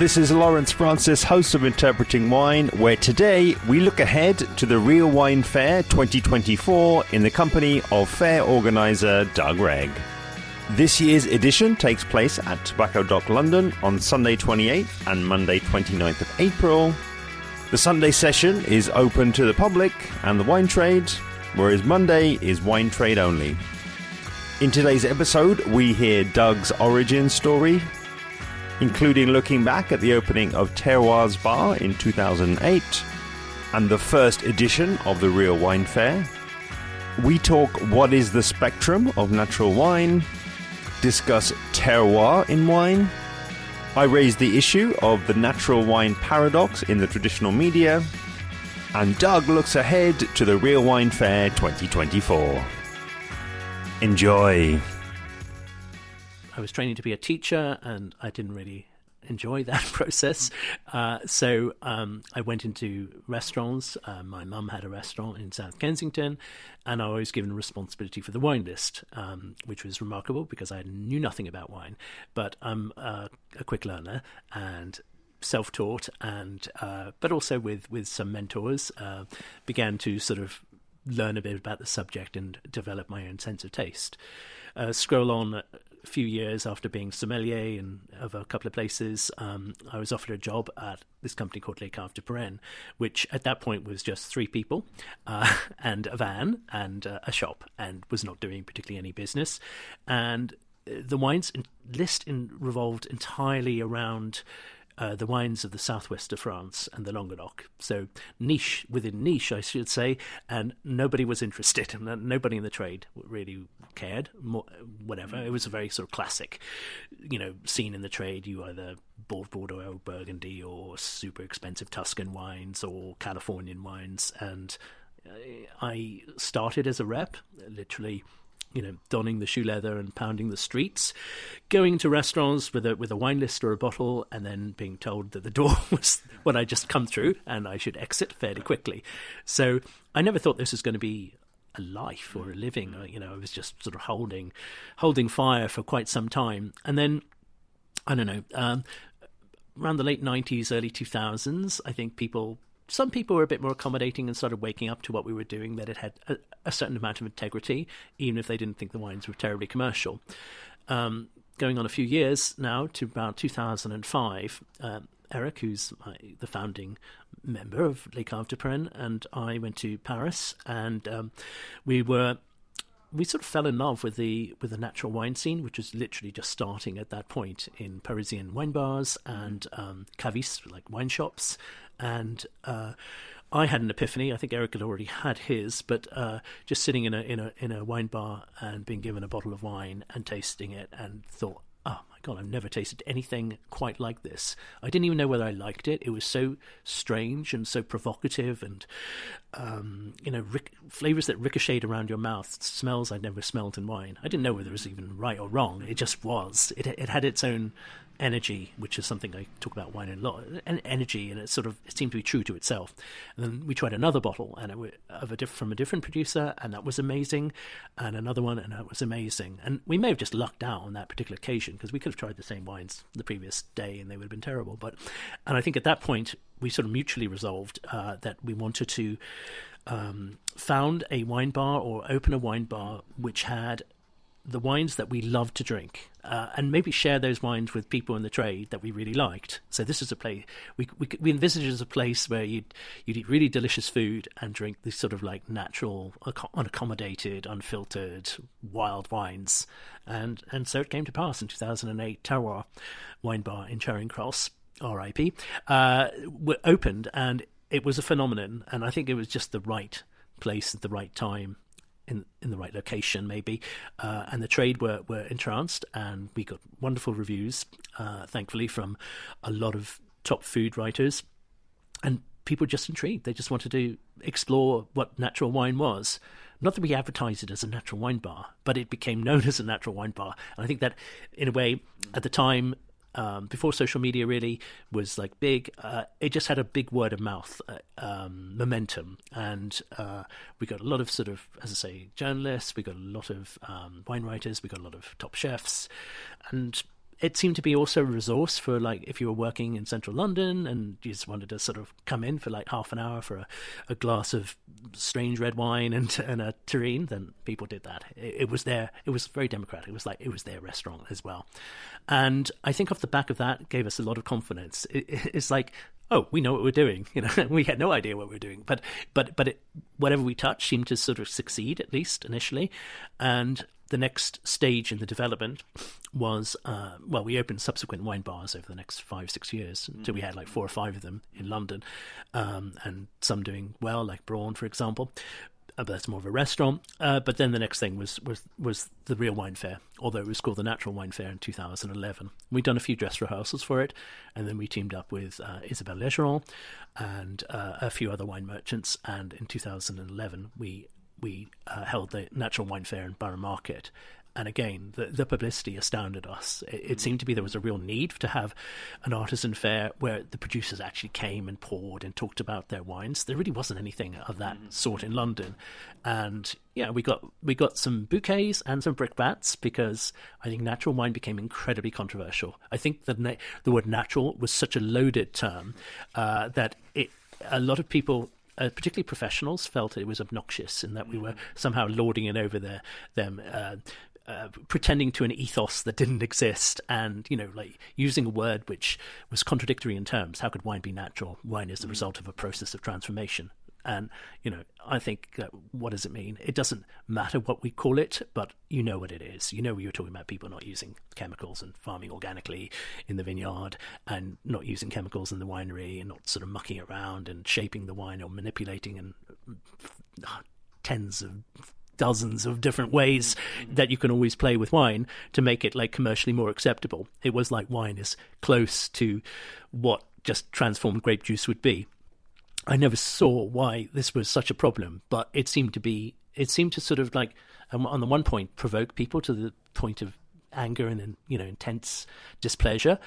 This is Lawrence Francis, host of Interpreting Wine, where today we look ahead to the Real Wine Fair 2024 in the company of Fair Organiser Doug Wregg. This year's edition takes place at Tobacco Dock London on Sunday 28th and Monday 29th of April. The Sunday session is open to the public and the wine trade, whereas Monday is wine trade only. In today's episode, we hear Doug's origin story, including looking back at the opening of Terroirs Bar in 2008 and the first edition of the Real Wine Fair. We talk what is the spectrum of natural wine, discuss terroir in wine. I raise the issue of the natural wine paradox in the traditional media, and Doug looks ahead to the Real Wine Fair 2024. Enjoy. I was training to be a teacher and I didn't really enjoy that process. So I went into restaurants. My mum had a restaurant in South Kensington and I was given responsibility for the wine list, which was remarkable because I knew nothing about wine. But I'm a quick learner and self-taught, and but also with some mentors, began to sort of learn a bit about the subject and develop my own sense of taste. Scroll on a few years after being sommelier and of a couple of places, I was offered a job at this company called Les Caves de Touraine, which at that point was just three people and a van and a shop, and was not doing particularly any business. And the wines list revolved entirely around the wines of the southwest of France and the Languedoc. So niche within niche, I should say, and nobody was interested, and nobody in the trade really cared, whatever. It was a very sort of classic, scene in the trade. You either bought Bordeaux, Burgundy, or super expensive Tuscan wines or Californian wines. And I started as a rep, literally, donning the shoe leather and pounding the streets, going to restaurants with a wine list or a bottle, and then being told that the door was what I'd just come through and I should exit fairly quickly. So I never thought this was going to be a life or a living. I was just sort of holding fire for quite some time. And then, I don't know, around the late 90s, early 2000s, I think some people were a bit more accommodating and started waking up to what we were doing, that it had a certain amount of integrity, even if they didn't think the wines were terribly commercial. Going on a few years now to about 2005, Eric, who's the founding member of Les Caves de Touraine, and I went to Paris, and we sort of fell in love with the natural wine scene, which was literally just starting at that point in Parisian wine bars and cavistes, like wine shops. And I had an epiphany. I think Eric had already had his, but just sitting in a wine bar and being given a bottle of wine and tasting it, and thought, oh my God, I've never tasted anything quite like this. I didn't even know whether I liked it. It was so strange and so provocative, and flavors that ricocheted around your mouth, smells I'd never smelled in wine. I didn't know whether it was even right or wrong. It just was. It had its own energy, which is something I talk about wine a lot, and energy, and it seemed to be true to itself. And then we tried another bottle, and from a different producer, and that was amazing, and another one, and that was amazing. And we may have just lucked out on that particular occasion, because we could have tried the same wines the previous day and they would have been terrible. And I think at that point we sort of mutually resolved that we wanted to found a wine bar, or open a wine bar, which had the wines that we loved to drink, and maybe share those wines with people in the trade that we really liked. So this is a place we envisaged as a place where you'd eat really delicious food and drink these sort of like natural, unaccommodated, unfiltered, wild wines. And so it came to pass in 2008. Terroir wine bar in Charing Cross, R.I.P., opened, and it was a phenomenon. And I think it was just the right place at the right time, in the right location, maybe, and the trade were entranced, and we got wonderful reviews, thankfully, from a lot of top food writers, and people were just intrigued. They just wanted to explore what natural wine was. Not that we advertised it as a natural wine bar, but it became known as a natural wine bar. And I think that, in a way, at the time, before social media really was like big, it just had a big word of mouth momentum, and we got a lot of sort of, as I say, journalists, we got a lot of wine writers, we got a lot of top chefs, and it seemed to be also a resource for, like, if you were working in central London and you just wanted to sort of come in for like half an hour for a glass of strange red wine and a terrine, then people did that. It was there. It was very democratic. It was like it was their restaurant as well. And I think off the back of that gave us a lot of confidence. It's like, oh, we know what we're doing. You know, we had no idea what we were doing, but whatever we touched seemed to sort of succeed, at least initially. And the next stage in the development was, we opened subsequent wine bars over the next 5-6 years until we had like 4 or 5 of them in London, and some doing well, like Brawn, for example. But that's more of a restaurant. But then the next thing was the Real Wine Fair, although it was called the Natural Wine Fair in 2011. We'd done a few dress rehearsals for it, and then we teamed up with Isabelle Legeron and a few other wine merchants. And in 2011, we held the Natural Wine Fair in Borough Market. And again, the publicity astounded us. It seemed to be there was a real need to have an artisan fair where the producers actually came and poured and talked about their wines. There really wasn't anything of that sort in London. And yeah, we got some bouquets and some brickbats because I think natural wine became incredibly controversial. I think the word natural was such a loaded term that a lot of people, particularly professionals, felt it was obnoxious and that we were somehow lording it over them, pretending to an ethos that didn't exist, and, you know, like using a word which was contradictory in terms. How could wine be natural? Wine is the result of a process of transformation. And, you know, I think, what does it mean? It doesn't matter what we call it, but you know what it is. You know, you're talking about people not using chemicals and farming organically in the vineyard and not using chemicals in the winery and not sort of mucking around and shaping the wine or manipulating and dozens of different ways that you can always play with wine to make it like commercially more acceptable. It was like wine is close to what just transformed grape juice would be. I never saw why this was such a problem, but it seemed to sort of like, on the one point, provoke people to the point of anger and, you know, intense displeasure.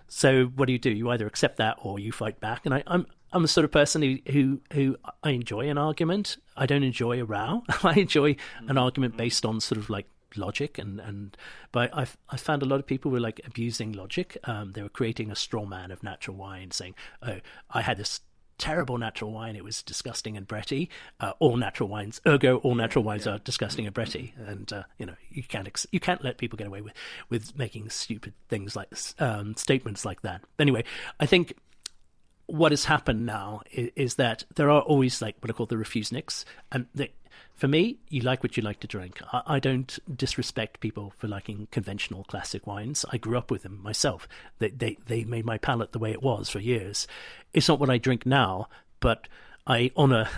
So what do? You either accept that or you fight back. And I'm the sort of person who I enjoy an argument. I don't enjoy a row. I enjoy an argument based on sort of like logic, but I found a lot of people were like abusing logic. They were creating a straw man of natural wine, saying, "Oh, I had this terrible natural wine. It was disgusting and bretty. All natural wines, ergo, all natural wines are disgusting and bretty." And you know, you can't let people get away with making stupid things like statements like that. Anyway, I think what has happened now is that there are always like what I call the refusenicks, and for me, you like what you like to drink. I don't disrespect people for liking conventional classic wines. I grew up with them myself. They made my palate the way it was for years. It's not what I drink now, but I honor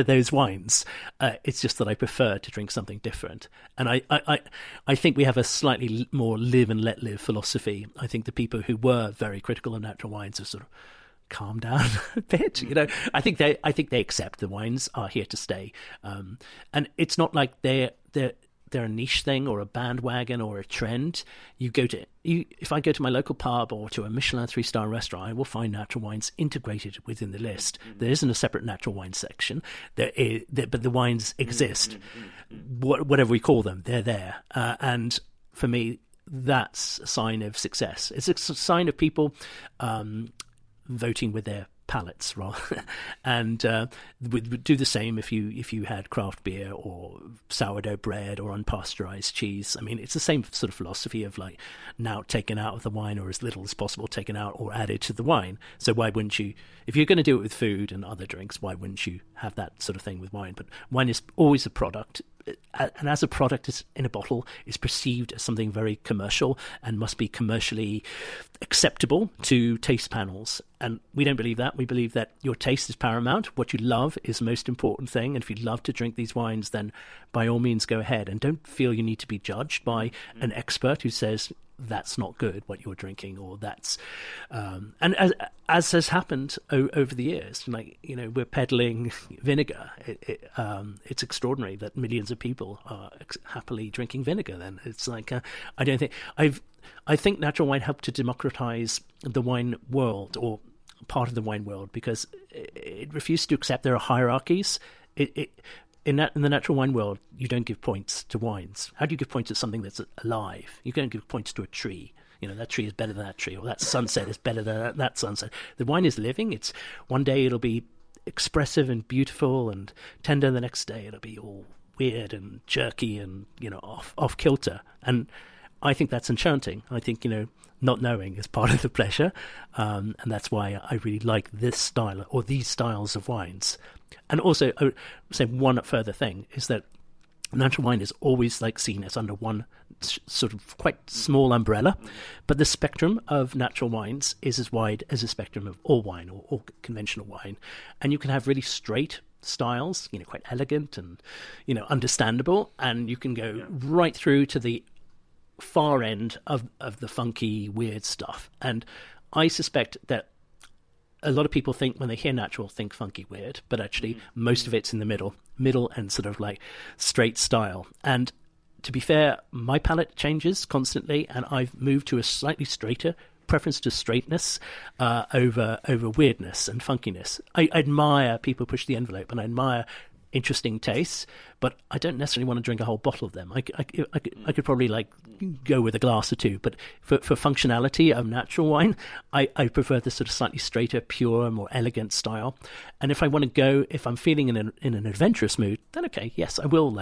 those wines. It's just that I prefer to drink something different. And I think we have a slightly more live and let live philosophy. I think the people who were very critical of natural wines have sort of calm down a bit, you know. I think they accept the wines are here to stay, and it's not like they're a niche thing or a bandwagon or a trend. If I go to my local pub or to a Michelin 3-star restaurant, I will find natural wines integrated within the list. There isn't a separate natural wine section. But the wines exist. Whatever we call them, they're there, and for me, that's a sign of success. It's a sign of people voting with their palates, rather, and would do the same if you had craft beer or sourdough bread or unpasteurized cheese. I mean, it's the same sort of philosophy of like now taken out of the wine or as little as possible taken out or added to the wine. So why wouldn't you, if you're going to do it with food and other drinks, why wouldn't you have that sort of thing with wine? But wine is always a product. And as a product is in a bottle, is perceived as something very commercial and must be commercially acceptable to taste panels. And we don't believe that. We believe that your taste is paramount. What you love is the most important thing. And if you love to drink these wines, then by all means go ahead. And don't feel you need to be judged by an expert who says that's not good what you're drinking, or that's and as has happened over the years, like, you know, we're peddling vinegar. It's extraordinary that millions of people are happily drinking vinegar. Then it's like I think natural wine helped to democratize the wine world, or part of the wine world, because it refused to accept there are hierarchies. In the natural wine world, you don't give points to wines. How do you give points to something that's alive? You don't give points to a tree. that tree is better than that tree, or that sunset is better than that sunset. The wine is living. It's one day it'll be expressive and beautiful and tender. The next day it'll be all weird and jerky and off kilter. And I think that's enchanting. I think not knowing is part of the pleasure, and that's why I really like this style or these styles of wines. And also, I would say one further thing is that natural wine is always seen as under one sort of quite small umbrella, but the spectrum of natural wines is as wide as the spectrum of all wine or all conventional wine. And you can have really straight styles, quite elegant and, understandable, and you can go right through to the far end of the funky, weird stuff. And I suspect that a lot of people think when they hear natural, think funky, weird, but actually most of it's in the middle and sort of straight style. And to be fair, my palate changes constantly, and I've moved to a slightly straighter preference to straightness over weirdness and funkiness. I admire people push the envelope, and I admire interesting tastes, but I don't necessarily want to drink a whole bottle of them. I could probably go with a glass or two, but for functionality of natural wine, I prefer the sort of slightly straighter, pure, more elegant style. And if I want to go, if I'm feeling in an adventurous mood, then okay, yes, I will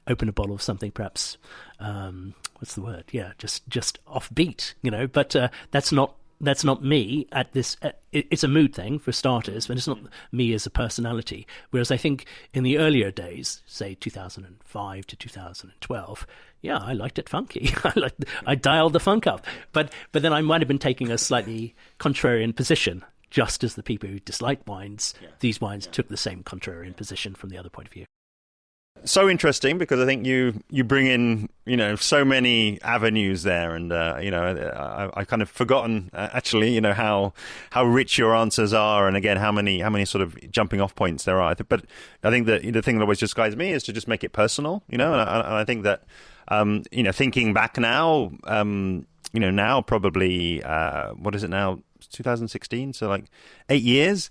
open a bottle of something perhaps what's the word? Yeah, just offbeat, But that's not me at this. It's a mood thing for starters, but it's not me as a personality. Whereas I think in the earlier days, say 2005 to 2012, yeah, I liked it funky. I dialed the funk up. But then I might have been taking a slightly contrarian position, just as the people who dislike wines, these wines took the same contrarian position from the other point of view. So interesting, because I think you bring in so many avenues there, and I kind of forgotten actually how rich your answers are, and again how many sort of jumping off points there are. But I think that the thing that always just guides me is to just make it personal, and I think that thinking back now, now probably what is it now, 2016, so 8 years.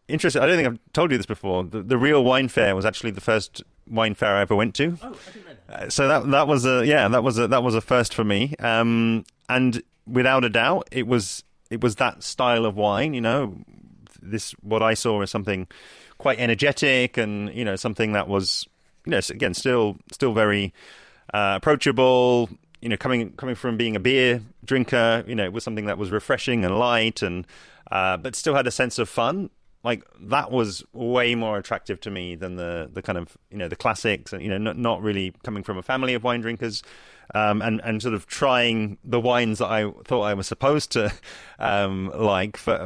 Interesting. I don't think I've told you this before. The Real Wine Fair was actually the first wine fair I ever went to. Oh, I didn't know that. So that was a first for me. And without a doubt, it was that style of wine. This what I saw as something quite energetic, and something that was again still very approachable. Coming from being a beer drinker, it was something that was refreshing and light, and but still had a sense of fun. That was way more attractive to me than the kind of the classics, and not really coming from a family of wine drinkers, and sort of trying the wines that I thought I was supposed to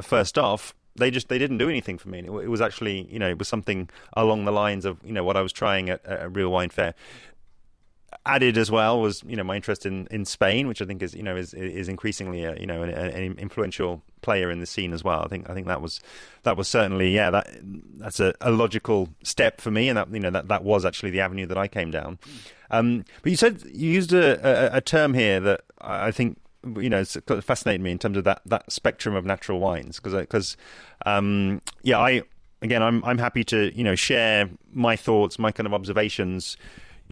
first off. They didn't do anything for me. It was actually it was something along the lines of what I was trying at a Real Wine Fair. Added as well was my interest in Spain, which I think is increasingly an influential player in the scene as well. I think that was certainly that's a logical step for me, and that was actually the avenue that I came down. But you used a term here that I think it's fascinated me in terms of that spectrum of natural wines, because I'm happy to share my thoughts, my kind of observations.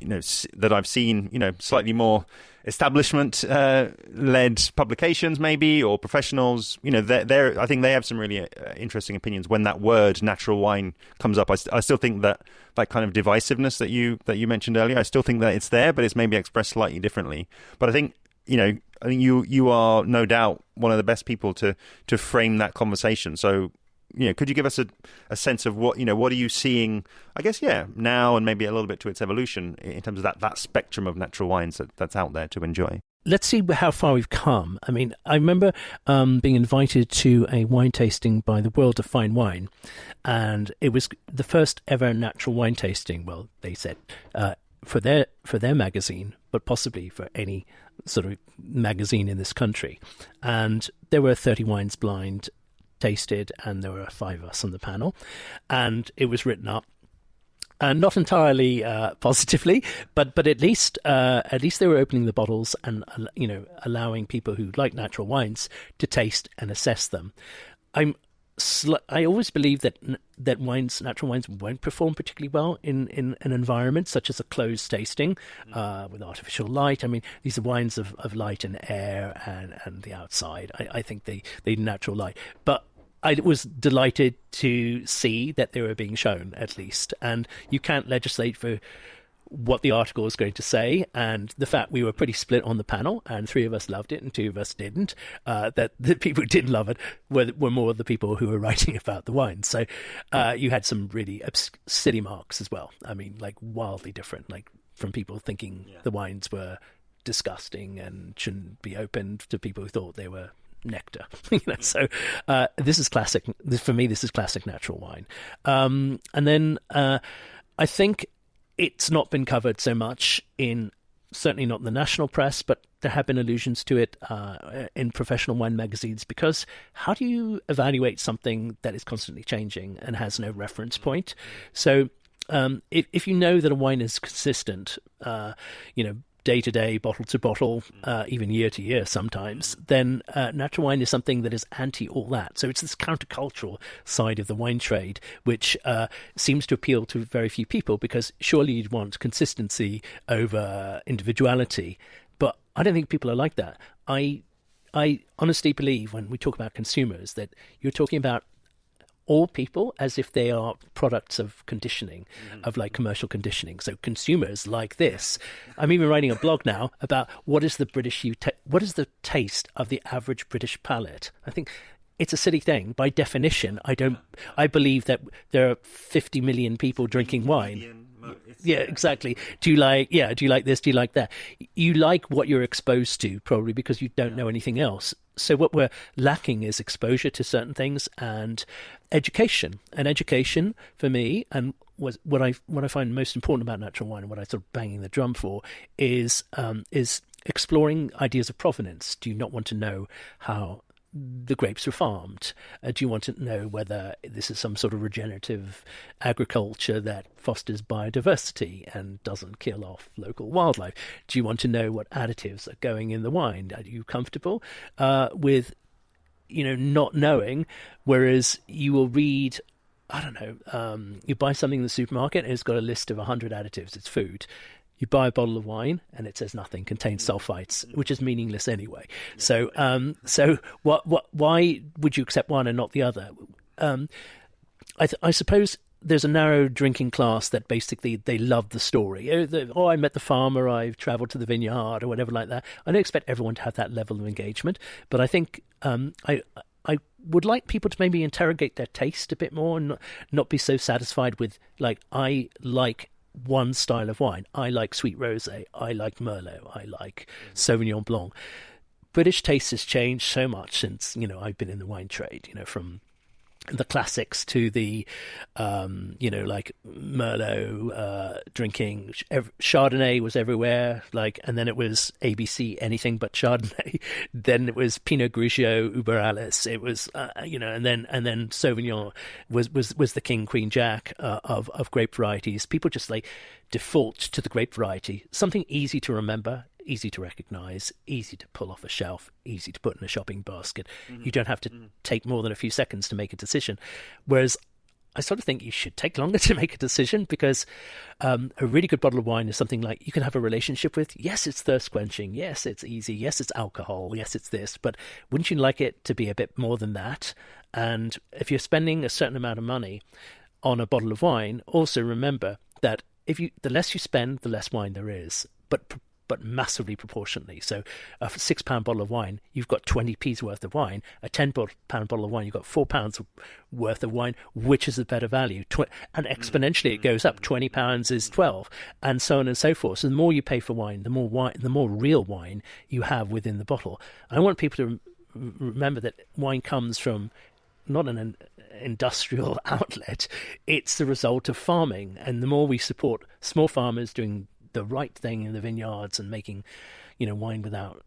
That I've seen, slightly more establishment-led publications, maybe, or professionals. I think they have some really interesting opinions when that word "natural wine" comes up. I still think that kind of divisiveness that you mentioned earlier. I still think that it's there, but it's maybe expressed slightly differently. But I think you are no doubt one of the best people to frame that conversation. So. Could you give us a sense of what are you seeing, I guess, now, and maybe a little bit to its evolution in terms of that spectrum of natural wines that's out there to enjoy? Let's see how far we've come. I mean, I remember being invited to a wine tasting by the World of Fine Wine, and it was the first ever natural wine tasting. Well, they said for their magazine, but possibly for any sort of magazine in this country. And there were 30 wines blind tasted, and there were 5 of us on the panel, and it was written up, and not entirely positively, but at least they were opening the bottles and allowing people who like natural wines to taste and assess them. I'm I always believe that natural wines won't perform particularly well in an environment such as a closed tasting with artificial light. I mean, these are wines of light and air and the outside. I think they need natural light. But I was delighted to see that they were being shown, at least. And you can't legislate for what the article is going to say, and the fact we were pretty split on the panel, and 3 of us loved it and 2 of us didn't, that the people who didn't love it were more the people who were writing about the wine. So you had some really silly marks as well. I mean, like wildly different, like from people thinking the wines were disgusting and shouldn't be opened to people who thought they were nectar. So this is classic. For me, this is classic natural wine. And then I think it's not been covered so much certainly not in the national press, but there have been allusions to it in professional wine magazines, because how do you evaluate something that is constantly changing and has no reference point? So if you know that a wine is consistent, day to day, bottle to bottle, even year to year sometimes, then natural wine is something that is anti all that. So it's this countercultural side of the wine trade, which seems to appeal to very few people, because surely you'd want consistency over individuality. But I don't think people are like that. I honestly believe when we talk about consumers that you're talking about all people as if they are products of conditioning, of like commercial conditioning. So consumers like this. I'm even writing a blog now about what is the taste of the average British palate. I think it's a silly thing. By definition, I believe that there are 50 million people drinking wine. Yeah, exactly. Do you like this? Do you like that? You like what you're exposed to, probably because you don't know anything else. So what we're lacking is exposure to certain things and education. And education for me, and what I find most important about natural wine, and what I sort of banging the drum for, is exploring ideas of provenance. Do you not want to know how the grapes were farmed? Do you want to know whether this is some sort of regenerative agriculture that fosters biodiversity and doesn't kill off local wildlife? Do you want to know what additives are going in the wine? Are you comfortable with not knowing? Whereas you will read, I don't know, you buy something in the supermarket and it's got a list of 100 additives. It's food. You buy a bottle of wine and it says nothing, contains sulfites, which is meaningless anyway. So why would you accept one and not the other? I suppose there's a narrow drinking class that basically they love the story. I met the farmer, I've travelled to the vineyard, or whatever like that. I don't expect everyone to have that level of engagement, but I think I would like people to maybe interrogate their taste a bit more and not be so satisfied with, like, I like one style of wine. I like sweet rosé. I like Merlot. I like Sauvignon Blanc. British taste has changed so much since, I've been in the wine trade, from the classics to the, like Merlot drinking. Chardonnay was everywhere, and then it was ABC, anything but Chardonnay. Then it was Pinot Grigio, Uber Alice. It was, and then Sauvignon was the king, queen, jack of grape varieties. People just default to the grape variety, something easy to remember, easy to recognize, easy to pull off a shelf, easy to put in a shopping basket. You don't have to take more than a few seconds to make a decision. Whereas I sort of think you should take longer to make a decision, because a really good bottle of wine is something like you can have a relationship with. Yes, it's thirst quenching. Yes, it's easy. Yes, it's alcohol. Yes, it's this. But wouldn't you like it to be a bit more than that? And if you're spending a certain amount of money on a bottle of wine, also remember that the less you spend, the less wine there is. But massively proportionately. So a £6 bottle of wine, you've got 20p's worth of wine. A £10 bottle of wine, you've got £4 worth of wine. Which is the better value? And exponentially it goes up. £20 is 12, and so on and so forth. So the more you pay for wine, the more real wine you have within the bottle. I want people to remember that wine comes from not an industrial outlet. It's the result of farming, and the more we support small farmers doing the right thing in the vineyards and making, wine without,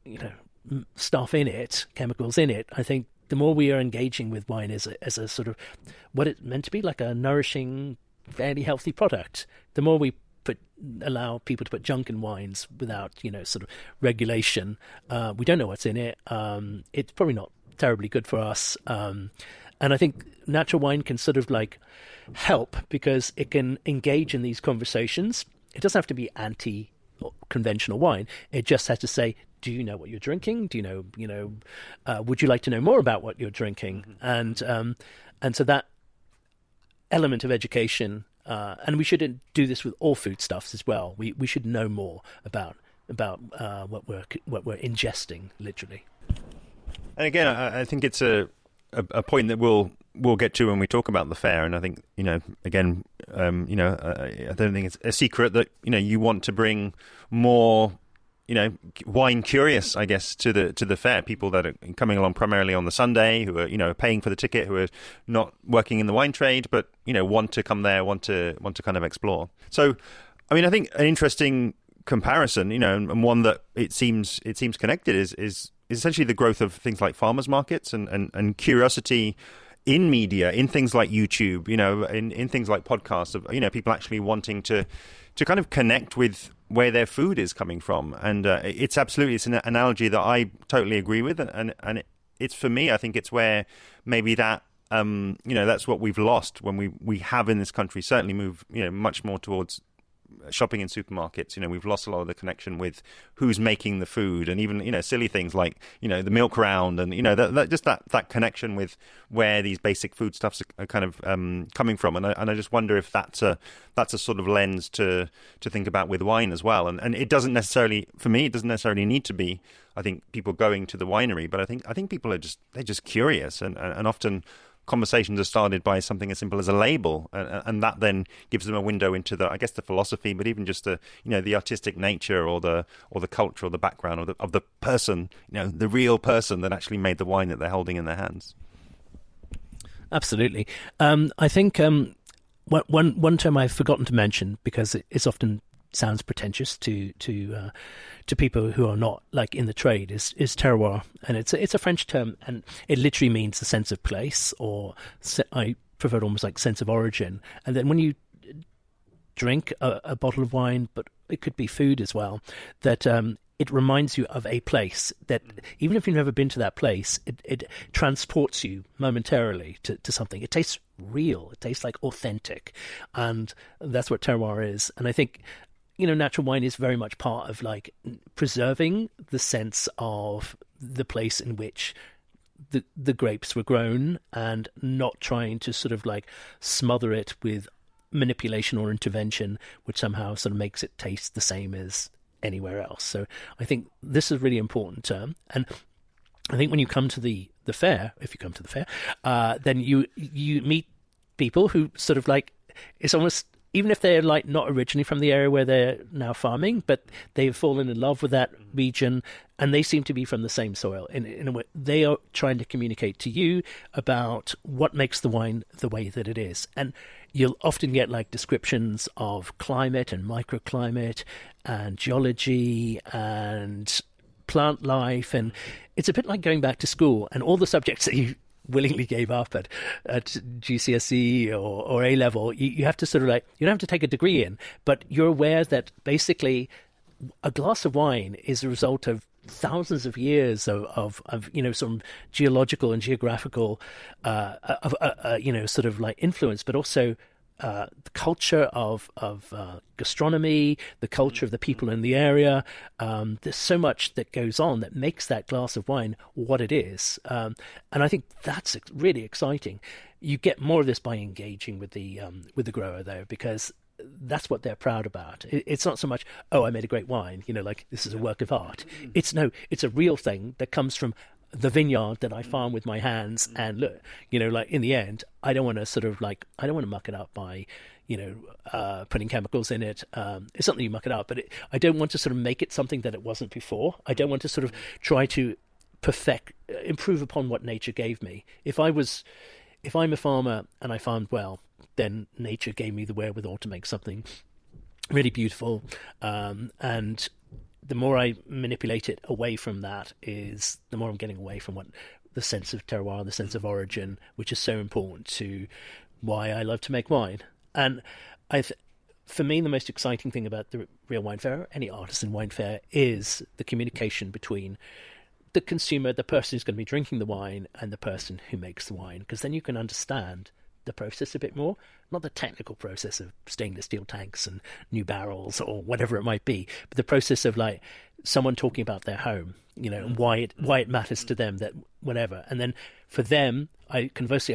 stuff in it, chemicals in it, I think the more we are engaging with wine as a sort of what it's meant to be, like a nourishing, fairly healthy product, the more we allow people to put junk in wines without, sort of regulation. We don't know what's in it. It's probably not terribly good for us. And I think natural wine can sort of like help because it can engage in these conversations. It doesn't have to be anti-conventional wine. It just has to say, do you know what you're drinking? Do you know, would you like to know more about what you're drinking? And so that element of education, and we should do this with all foodstuffs as well. We should know more about what we're ingesting, literally. And again, I think it's a point that we'll get to when we talk about the fair. And I think, again, I don't think it's a secret that, you want to bring more, wine curious, I guess, to the fair. People that are coming along primarily on the Sunday, who are, paying for the ticket, who are not working in the wine trade, but, want to come there, want to kind of explore. So, I mean, I think an interesting comparison, and one that it seems connected is essentially the growth of things like farmers markets and curiosity in media, in things like YouTube, in things like podcasts of, people actually wanting to kind of connect with where their food is coming from. And it's an analogy that I totally agree with. And it's, for me, I think it's where maybe that, that's what we've lost when we have in this country certainly moved, much more towards shopping in supermarkets. We've lost a lot of the connection with who's making the food, and even silly things like the milk round, and that connection with where these basic foodstuffs are kind of coming from. And I just wonder if that's a sort of lens to think about with wine as well. And it doesn't necessarily, for me, it doesn't necessarily need to be, I think, people going to the winery, but I think people are just curious, and often conversations are started by something as simple as a label, and that then gives them a window into the philosophy, but even just the artistic nature or the culture or the background of the person, the real person that actually made the wine that they're holding in their hands. Absolutely. I think one term I've forgotten to mention, because it's often sounds pretentious to people who are not like in the trade, is terroir, and it's a French term, and it literally means the sense of place, or I prefer it almost like sense of origin. And then when you drink a bottle of wine, but it could be food as well, that it reminds you of a place that even if you've never been to that place, it transports you momentarily to something. It tastes real. It tastes like authentic, and that's what terroir is. And I think natural wine is very much part of like preserving the sense of the place in which the grapes were grown, and not trying to sort of like smother it with manipulation or intervention, which somehow sort of makes it taste the same as anywhere else. So I think this is a really important term. And I think when you come to the fair, if you come to the fair, then you meet people who sort of like, it's almost, even if they're like not originally from the area where they're now farming, but they've fallen in love with that region, and they seem to be from the same soil. In a way, they are trying to communicate to you about what makes the wine the way that it is. And you'll often get like descriptions of climate and microclimate and geology and plant life, and it's a bit like going back to school, and all the subjects that you willingly gave up at GCSE or A level, you have to sort of like, you don't have to take a degree in, but you're aware that basically a glass of wine is a result of thousands of years of some geological and geographical sort of like influence, but also the culture of gastronomy, the culture of the people in the area. There's so much that goes on that makes that glass of wine what it is. And I think that's really exciting. You get more of this by engaging with the grower, though, because that's what they're proud about. It's not so much, oh, I made a great wine, like this is a work of art. It's a real thing that comes from the vineyard that I farm with my hands. And look, like in the end, I don't want to muck it up by, putting chemicals in it. It's something you muck it up, but I don't want to sort of make it something that it wasn't before. I don't want to sort of try to improve upon what nature gave me. If I'm a farmer and I farmed well, then nature gave me the wherewithal to make something really beautiful. And the more I manipulate it away from that, is the more I'm getting away from what the sense of terroir, the sense of origin, which is so important to why I love to make wine. And for me, the most exciting thing about the Real Wine Fair, any artisan wine fair, is the communication between the consumer, the person who's going to be drinking the wine, and the person who makes the wine, because then you can understand the process a bit more, not the technical process of stainless steel tanks and new barrels or whatever it might be, but the process of like someone talking about their home, and why it matters to them, that whatever. And then for them, I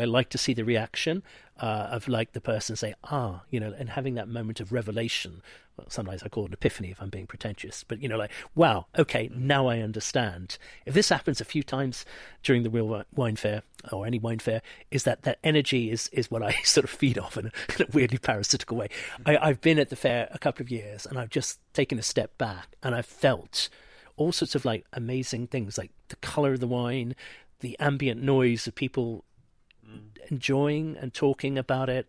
like to see the reaction of like the person say, and having that moment of revelation. Well, sometimes I call it epiphany if I'm being pretentious, but like, wow, okay, now I understand. If this happens a few times during the real wine fair or any wine fair, is that energy is what I sort of feed off in a weirdly parasitical way. I've been at the fair a couple of years and I've just taken a step back and I've felt all sorts of like amazing things, like the color of the wine, the ambient noise of people enjoying and talking about it,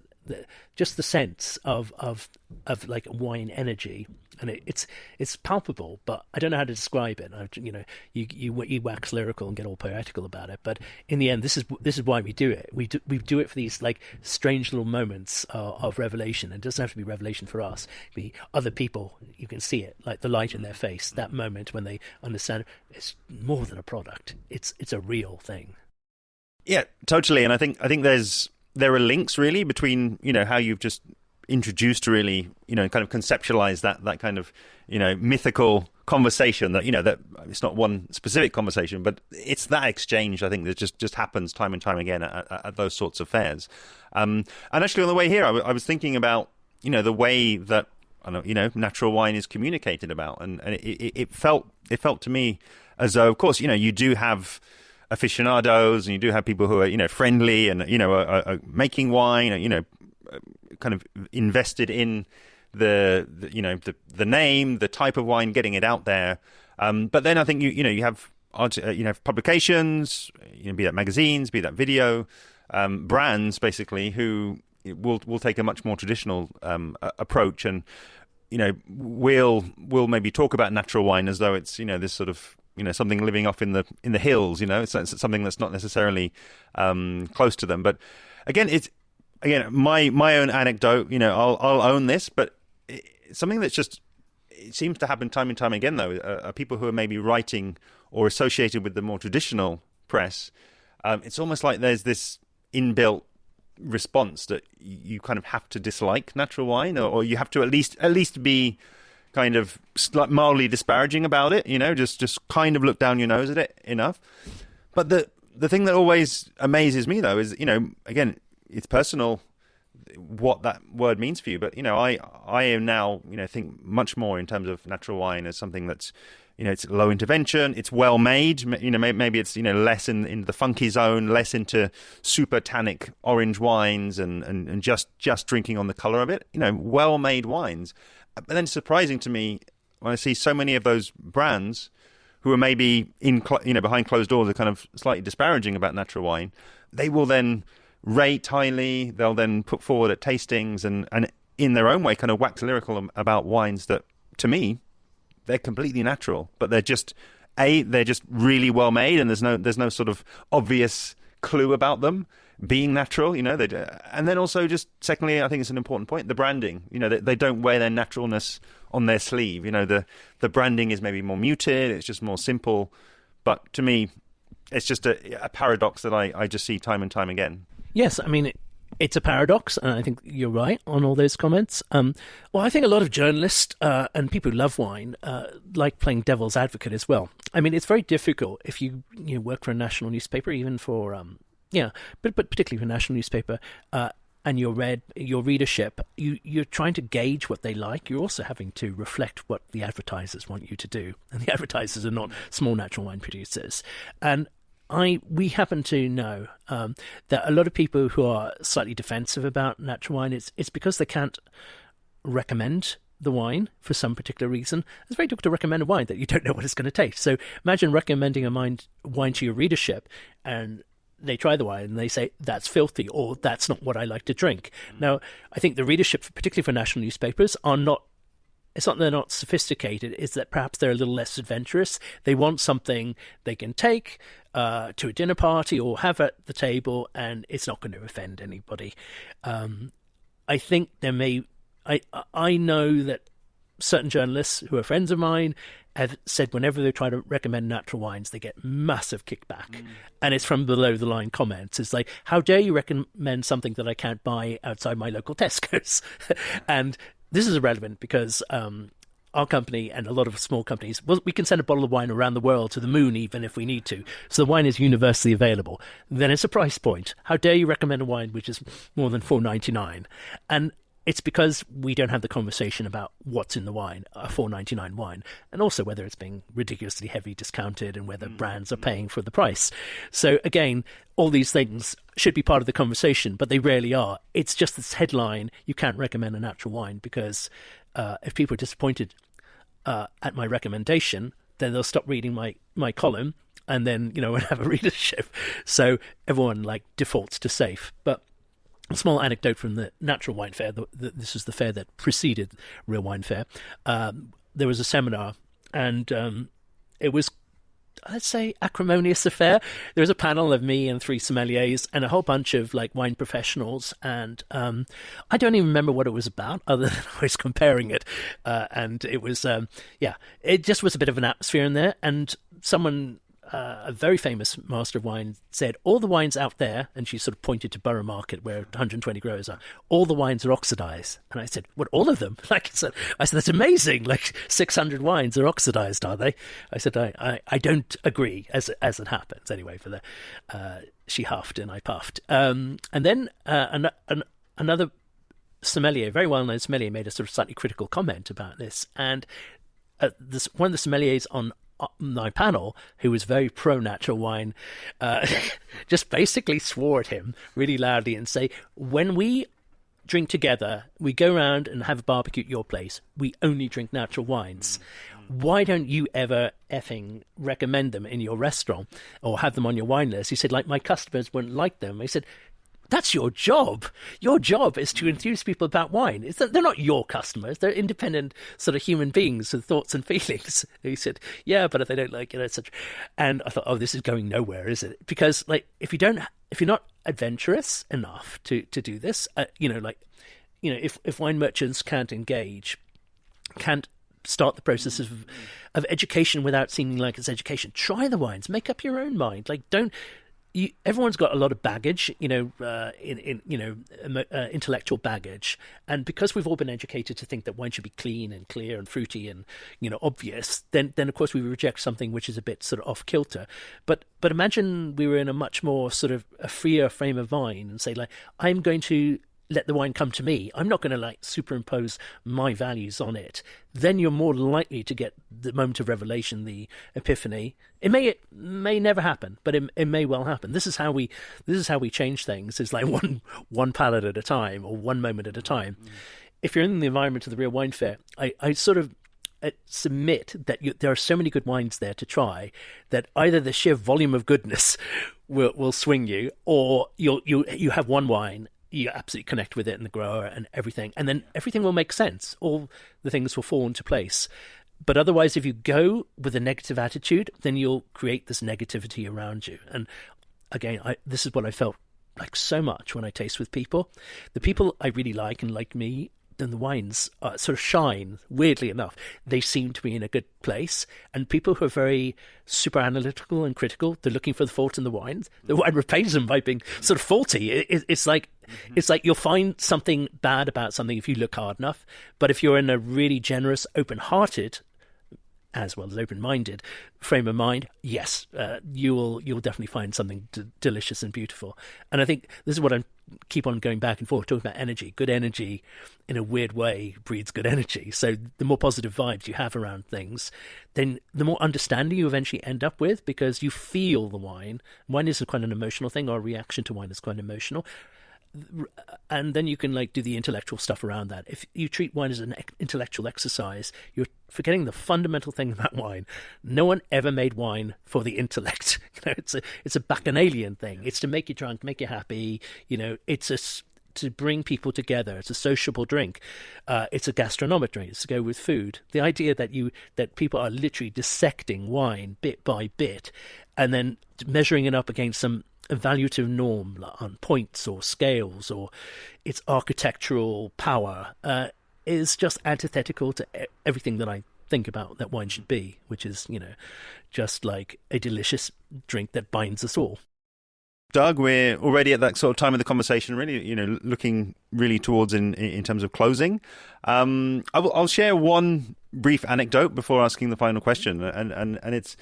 just the sense of like wine energy, and it's palpable, but I don't know how to describe it. You wax lyrical and get all poetical about it, but in the end, this is why we do it. We do it for these like strange little moments of revelation. It doesn't have to be revelation for us. It can be other people. You can see it, like the light in their face, that moment when they understand it's more than a product. It's a real thing. Yeah, totally. And I think there are links really between, how you've just introduced to really, kind of conceptualize that kind of, mythical conversation that, that it's not one specific conversation, but it's that exchange, I think, that just happens time and time again at those sorts of fairs. And actually on the way here, I was thinking about, the way that, natural wine is communicated about. And it felt to me as though, of course, you do have aficionados and you do have people who are friendly and are making wine, kind of invested in the name, the type of wine, getting it out there. But then I think you have publications, be that magazines, be that video, brands basically who will take a much more traditional approach and we'll maybe talk about natural wine as though it's this sort of something living off in the hills. It's something that's not necessarily close to them. But again, it's my own anecdote. I'll own this, but it's something that's just, it seems to happen time and time again. Though are people who are maybe writing or associated with the more traditional press. It's almost like there's this inbuilt response that you kind of have to dislike natural wine, or you have to at least be kind of mildly disparaging about it, just kind of look down your nose at it enough. But the thing that always amazes me though is, again, it's personal what that word means for you. But, I am now, think much more in terms of natural wine as something that's, it's low intervention, it's well made, maybe it's, less in the funky zone, less into super tannic orange wines and just drinking on the color of it, well made wines. But then it's surprising to me when I see so many of those brands who are maybe behind closed doors are kind of slightly disparaging about natural wine. They will then rate highly. They'll then put forward at tastings and in their own way kind of wax lyrical about wines that, to me, they're completely natural, but they're just really well made, and there's no sort of obvious clue about them being natural, and then also just secondly, I think it's an important point, the branding, they don't wear their naturalness on their sleeve, the branding is maybe more muted, it's just more simple, but to me, it's just a paradox that I just see time and time again. Yes, I mean, it's a paradox, and I think you're right on all those comments. Well, I think a lot of journalists and people who love wine like playing devil's advocate as well. I mean, it's very difficult if you work for a national newspaper, even for but particularly for a national newspaper, and your readership, you're trying to gauge what they like. You're also having to reflect what the advertisers want you to do, and the advertisers are not small natural wine producers. And we happen to know that a lot of people who are slightly defensive about natural wine, it's because they can't recommend the wine for some particular reason. It's very difficult to recommend a wine that you don't know what it's going to taste. So imagine recommending a wine to your readership, and they try the wine and they say, that's filthy, or that's not what I like to drink. Now, I think the readership, particularly for national newspapers, it's not they're not sophisticated, it's that perhaps they're a little less adventurous. They want something they can take to a dinner party or have at the table, and it's not going to offend anybody. I think there may... I know that certain journalists who are friends of mine have said whenever they try to recommend natural wines, they get massive kickback. And it's from below the line comments. It's like, how dare you recommend something that I can't buy outside my local Tesco's? And this is irrelevant because our company and a lot of small companies, well, we can send a bottle of wine around the world, to the moon even if we need to. So the wine is universally available. Then it's a price point. How dare you recommend a wine which is more than $4.99? And it's because we don't have the conversation about what's in the wine, a $4.99 wine, and also whether it's being ridiculously heavily discounted and whether brands are paying for the price. So again, all these things should be part of the conversation, but they rarely are. It's just this headline, you can't recommend a natural wine, because if people are disappointed at my recommendation, then they'll stop reading my column, and then, have a readership. So everyone defaults to safe. But a small anecdote from the Natural Wine Fair. This is the fair that preceded Real Wine Fair. There was a seminar, and it was, let's say, acrimonious affair. There was a panel of me and 3 sommeliers and a whole bunch of wine professionals. And I don't even remember what it was about, other than I was comparing it. And it was, it just was a bit of an atmosphere in there. And someone, a very famous master of wine, said, all the wines out there, and she sort of pointed to Borough Market where 120 growers are, all the wines are oxidized. And I said, what, all of them? I said, that's amazing. 600 wines are oxidized, are they? I said, I don't agree, as it happens. Anyway, for she huffed and I puffed. And then another sommelier, very well-known sommelier, made a sort of slightly critical comment about this. And one of the sommeliers on my panel, who was very pro-natural wine, just basically swore at him really loudly and say, when we drink together, we go around and have a barbecue at your place, we only drink natural wines. Why don't you ever effing recommend them in your restaurant or have them on your wine list? He said, my customers wouldn't like them. I said, that's your job. Your job is to enthuse people about wine. They're not your customers. They're independent sort of human beings with thoughts and feelings. He said, yeah, but if they don't like it, etc. And I thought, oh, this is going nowhere, is it? Because if you're not adventurous enough to do this, if wine merchants can't engage, can't start the process of education without seeming like it's education, try the wines, make up your own mind. Everyone's got a lot of baggage, intellectual baggage, and because we've all been educated to think that wine should be clean and clear and fruity and obvious, then of course we reject something which is a bit sort of off kilter. But imagine we were in a much more sort of a freer frame of mind and say, I'm going to let the wine come to me. I'm not going to superimpose my values on it. Then you're more likely to get the moment of revelation, the epiphany. It may never happen, but it may well happen. This is how we change things. It's one palate at a time or one moment at a time. If you're in the environment of the Real Wine Fair, I sort of submit that there are so many good wines there to try that either the sheer volume of goodness will swing you, or you have one wine, you absolutely connect with it and the grower and everything, and then everything will make sense. All the things will fall into place. But otherwise, if you go with a negative attitude, then you'll create this negativity around you. And again, this is what I felt like so much when I taste with people. The people I really like and like me, then the wines sort of shine, weirdly enough. They seem to be in a good place. And people who are very super analytical and critical, they're looking for the fault in the wines. The wine repays them by being sort of faulty. It's like you'll find something bad about something if you look hard enough. But if you're in a really generous, open-hearted, as well as open-minded frame of mind, yes, you'll definitely find something delicious and beautiful. And I think this is what I keep on going back and forth, talking about energy. Good energy, in a weird way, breeds good energy. So the more positive vibes you have around things, then the more understanding you eventually end up with, because you feel the wine. Wine is quite an emotional thing. Our reaction to wine is quite emotional. And then you can do the intellectual stuff around that. If you treat wine as an intellectual exercise, you're forgetting the fundamental thing about wine. No one ever made wine for the intellect. It's a bacchanalian thing. It's to make you drunk, make you happy. It's to bring people together. It's a sociable drink. It's a gastronomic drink. It's to go with food. The idea that people are literally dissecting wine bit by bit and then measuring it up against some evaluative norm on points or scales or its architectural power, is just antithetical to everything that I think about that wine should be, which is, just like a delicious drink that binds us all. Doug, we're already at that sort of time of the conversation, really, looking really towards in terms of closing. I'll share one brief anecdote before asking the final question, and it's,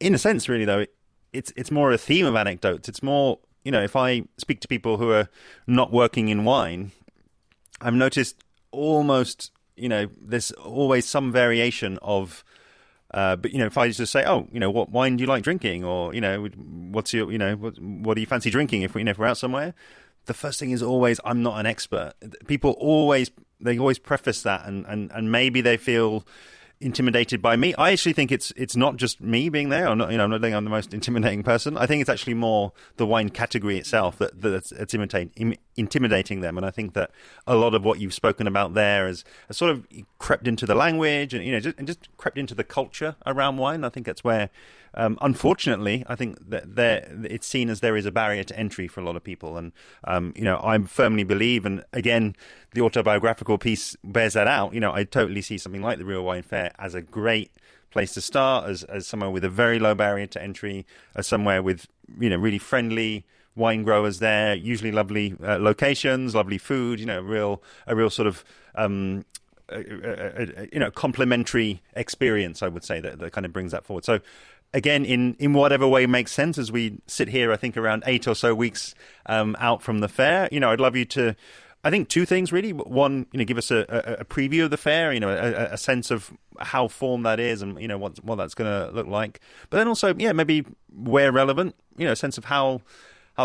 in a sense, really though, it's more a theme of anecdotes. It's more, if I speak to people who are not working in wine, I've noticed almost, there's always some variation of. But if I just say, what wine do you like drinking, or what's your, what do you fancy drinking if we're out somewhere? The first thing is always, I'm not an expert. People always preface that, and maybe they feel intimidated by me. I actually think it's not just me being there. I'm not think I'm the most intimidating person. I think it's actually more the wine category itself that's intimidating them. And I think that a lot of what you've spoken about there has sort of crept into the language and just crept into the culture around wine. I think that's where, unfortunately, I think that it's seen as there is a barrier to entry for a lot of people. And I firmly believe, and again, the autobiographical piece bears that out. I totally see something like the Real Wine Fair as a great place to start, as somewhere with a very low barrier to entry, as somewhere with really friendly wine growers there, usually lovely locations, lovely food, a real sort of complementary experience, I would say, that kind of brings that forward. So again, in whatever way makes sense, as we sit here, I think around 8 or so weeks out from the fair, I'd love you to, I think, two things really. One, give us a preview of the fair, a sense of how formed that is and, what that's going to look like. But then also, maybe where relevant, a sense of how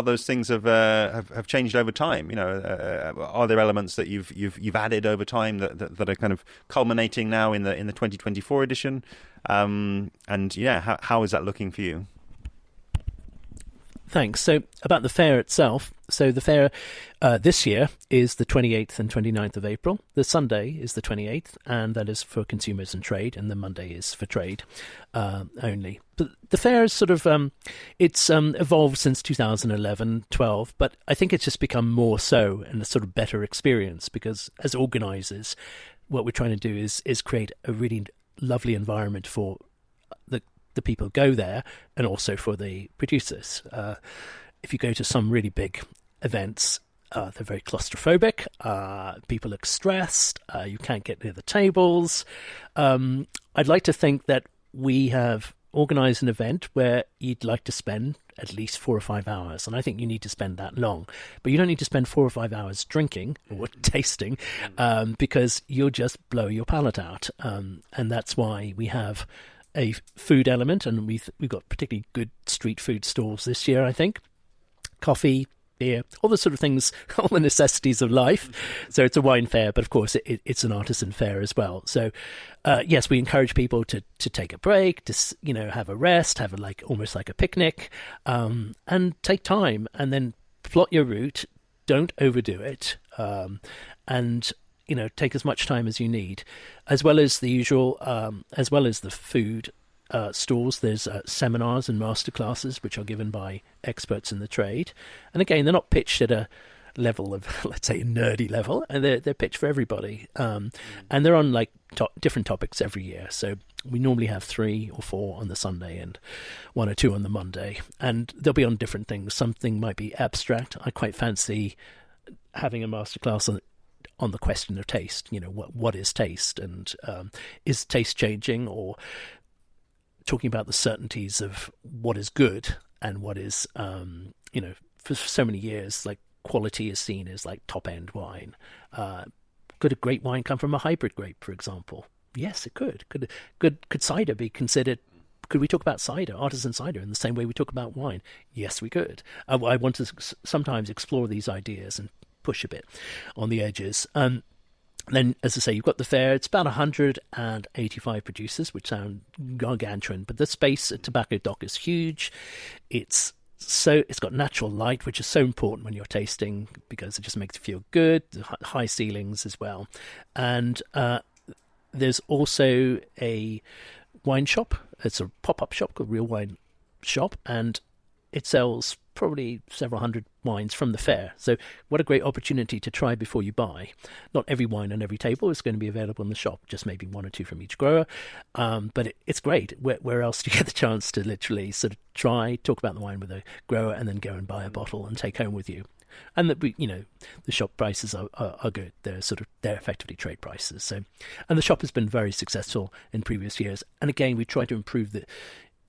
those things have changed over time. Are there elements that you've added over time that are kind of culminating now in the 2024 edition? And how is that looking for you? Thanks. So about the fair itself, so the fair this year is the 28th and 29th of April. The Sunday is the 28th, and that is for consumers and trade, and the Monday is for trade only. But the fair is sort of, it's evolved since 2011-12, but I think it's just become more so and a sort of better experience, because as organisers, what we're trying to do is create a really lovely environment for the people who go there, and also for the producers. If you go to some really big events, they're very claustrophobic. People look stressed. You can't get near the tables. I'd like to think that we have organised an event where you'd like to spend at least 4 or 5 hours, and I think you need to spend that long. But you don't need to spend 4 or 5 hours drinking or tasting, because you'll just blow your palate out. And that's why we have a food element, and we've got particularly good street food stalls this year, I think. Coffee, beer, all the sort of things, all the necessities of life. So it's a wine fair, but of course it's an artisan fair as well. So yes, we encourage people to take a break, to have a rest, have almost like a picnic, and take time, and then plot your route. Don't overdo it, and take as much time as you need, as well as the usual, as well as the food stalls. There's seminars and masterclasses which are given by experts in the trade, and again, they're not pitched at a level of, let's say, a nerdy level, and they're pitched for everybody, and they're on different topics every year. So we normally have 3 or 4 on the Sunday and 1 or 2 on the Monday, and they'll be on different things. Something might be abstract. I quite fancy having a masterclass on the question of taste. What is taste, and is taste changing, or talking about the certainties of what is good and what is, for so many years, quality is seen as top end wine. Could a great wine come from a hybrid grape, for example? Yes, it could. Could cider be considered? Could we talk about cider, artisan cider, in the same way we talk about wine? Yes, we could. I want to sometimes explore these ideas and push a bit on the edges. Then, as I say, you've got the fair. It's about 185 producers, which sound gargantuan, but the space at Tobacco Dock is huge. It's got natural light, which is so important when you're tasting, because it just makes you feel good. High ceilings as well. And there's also a wine shop. It's a pop-up shop called Real Wine Shop, and it sells probably several hundred wines from the fair. So what a great opportunity to try before you buy. Not every wine on every table is going to be available in the shop, just maybe one or two from each grower. But it's great. Where else do you get the chance to literally sort of try, talk about the wine with a grower, and then go and buy a bottle and take home with you? And that the shop prices are good. They're effectively trade prices. So, and the shop has been very successful in previous years. And again, we try to improve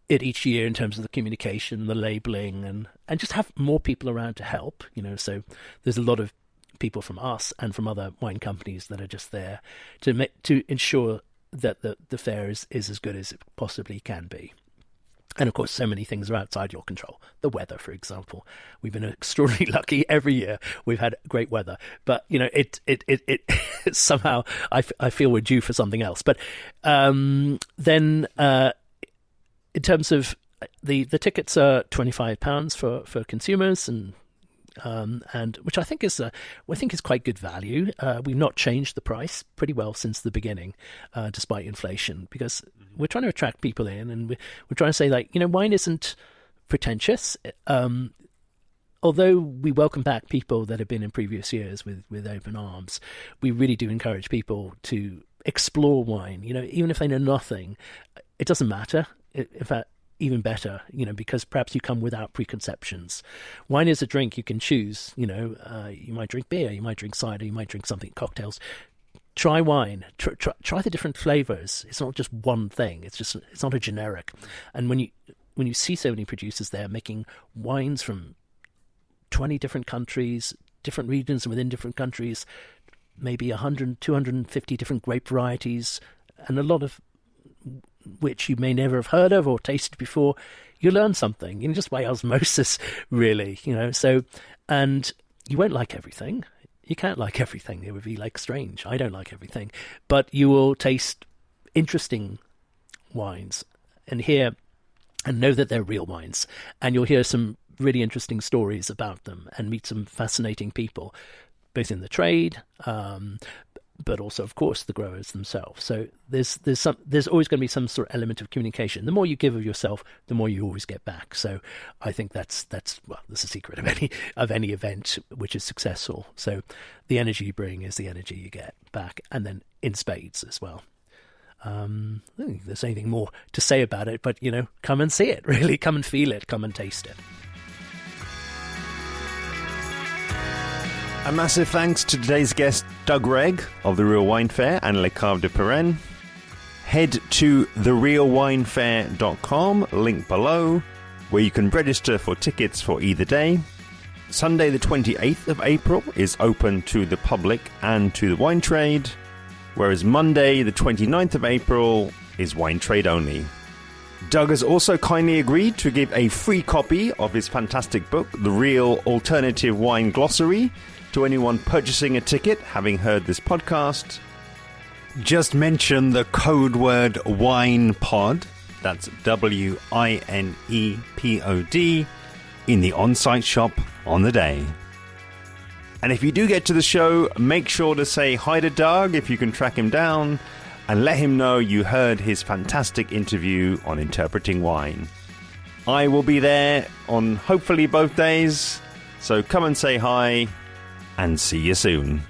it each year in terms of the communication, the labeling, and just have more people around to help. So there's a lot of people from us and from other wine companies that are just there to ensure that the fair is as good as it possibly can be. And of course, so many things are outside your control. The weather, for example, we've been extraordinarily lucky every year. We've had great weather, but it somehow I feel we're due for something else. But then in terms of the tickets are £25 for consumers, and which I think is quite good value. We've not changed the price pretty well since the beginning, despite inflation, because we're trying to attract people in, and we're trying to say, like, wine isn't pretentious. Although we welcome back people that have been in previous years with open arms, we really do encourage people to explore wine. Even if they know nothing, it doesn't matter. In fact, even better, because perhaps you come without preconceptions. Wine is a drink you can choose. You might drink beer, you might drink cider, you might drink something, cocktails. Try wine. Try the different flavors. It's not just one thing. It's not a generic. And when you see so many producers there making wines from 20 different countries, different regions within different countries, maybe 100, 250 different grape varieties, and a lot of which you may never have heard of or tasted before, you learn something, just by osmosis, really, So, and you won't like everything. You can't like everything. It would be strange. I don't like everything, but you will taste interesting wines and know that they're real wines, and you'll hear some really interesting stories about them and meet some fascinating people, both in the trade, but also, of course, the growers themselves. So there's always going to be some sort of element of communication. The more you give of yourself, the more you always get back. So I think that's the secret of any event which is successful. So the energy you bring is the energy you get back, and then in spades as well. I don't think there's anything more to say about it, but come and see it. Really, come and feel it. Come and taste it. A massive thanks to today's guest, Doug Wregg of the Real Wine Fair and Le Cave de Pérène. Head to therealwinefair.com, link below, where you can register for tickets for either day. Sunday the 28th of April is open to the public and to the wine trade, whereas Monday the 29th of April is wine trade only. Doug has also kindly agreed to give a free copy of his fantastic book, The Real Alternative Wine Glossary, to anyone purchasing a ticket having heard this podcast. Just mention the code word WINEPOD, that's WINEPOD, in the on-site shop on the day. And if you do get to the show, make sure to say hi to Doug if you can track him down, and let him know you heard his fantastic interview on interpreting wine. I will be there on hopefully both days, so come and say hi, and see you soon.